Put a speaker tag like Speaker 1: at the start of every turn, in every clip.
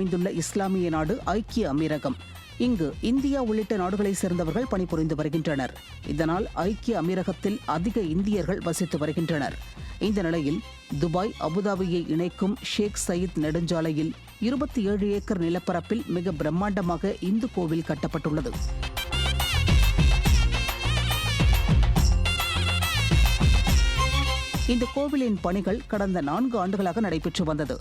Speaker 1: அமைந்துள்ள இஸ்லாமிய நாடு ஐக்கிய அமீரகம். இங்கு இந்தியா உள்ளிட்ட நாடுகளைச் சேர்ந்தவர்கள் பணிபுரிந்து வருகின்றனர். இதனால் ஐக்கிய அமீரகத்தில் அதிக இந்தியர்கள் வசித்து வருகின்றனர். இந்த நிலையில் துபாய், அபுதாபியை இணைக்கும் ஷேக் சயீத் நெடுஞ்சாலையில் 27 ஏக்கர் நிலப்பரப்பில் மிக பிரம்மாண்டமாக இந்து கோவில் கட்டப்பட்டுள்ளது. இந்த கோவிலின் பணிகள் கடந்த 4 ஆண்டுகளாக நடைபெற்று வந்தது.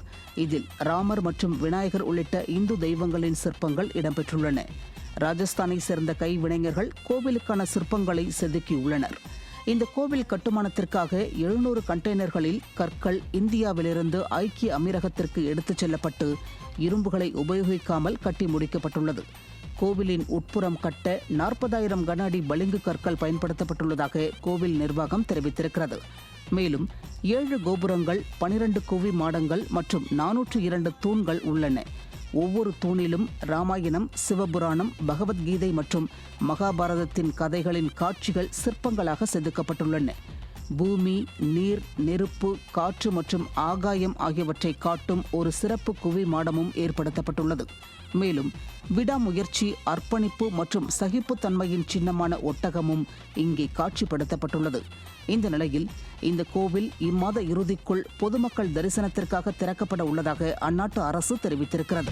Speaker 1: இதில் ராமர் மற்றும் விநாயகர் உள்ளிட்ட இந்து தெய்வங்களின் சிற்பங்கள் இடம்பெற்றுள்ளன. ராஜஸ்தானை சேர்ந்த கைவினைஞர்கள் கோவிலுக்கான சிற்பங்களை செதுக்கியுள்ளனர். இந்த கோவில் கட்டுமானத்திற்காக 700 கண்டெய்னர்களில் கற்கள் இந்தியாவிலிருந்து ஐக்கிய அமீரகத்திற்கு எடுத்துச் செல்லப்பட்டு இரும்புகளை உபயோகிக்காமல் கட்டி முடிக்கப்பட்டுள்ளது. கோவிலின் உட்புறம் கட்ட 40,000 கன அடி பளிங்கு கற்கள் பயன்படுத்தப்பட்டுள்ளதாக கோவில் நிர்வாகம் தெரிவித்திருக்கிறது. மேலும் 7 கோபுரங்கள், 12 குவி மாடங்கள் மற்றும் 402 தூண்கள் உள்ளன. ஒவ்வொரு தூணிலும் ராமாயணம், சிவபுராணம், பகவத்கீதை மற்றும் மகாபாரதத்தின் கதைகளின் காட்சிகள் சிற்பங்களாக செதுக்கப்பட்டுள்ளன. பூமி, நீர், நெருப்பு, காற்று மற்றும் ஆகாயம் ஆகியவற்றை காட்டும் ஒரு சிறப்பு குவி மாடமும் ஏற்படுத்தப்பட்டுள்ளது. மேலும் விடாமுயற்சி, அர்ப்பணிப்பு மற்றும் சகிப்புத்தன்மையின் சின்னமான ஒட்டகமும் இங்கே காட்சிப்படுத்தப்பட்டுள்ளது. இந்த நிலையில் இந்த கோவில் இம்மாத இறுதிக்குள் பொதுமக்கள் தரிசனத்திற்காக திறக்கப்பட உள்ளதாக அந்நாட்டு அரசு தெரிவித்திருக்கிறது.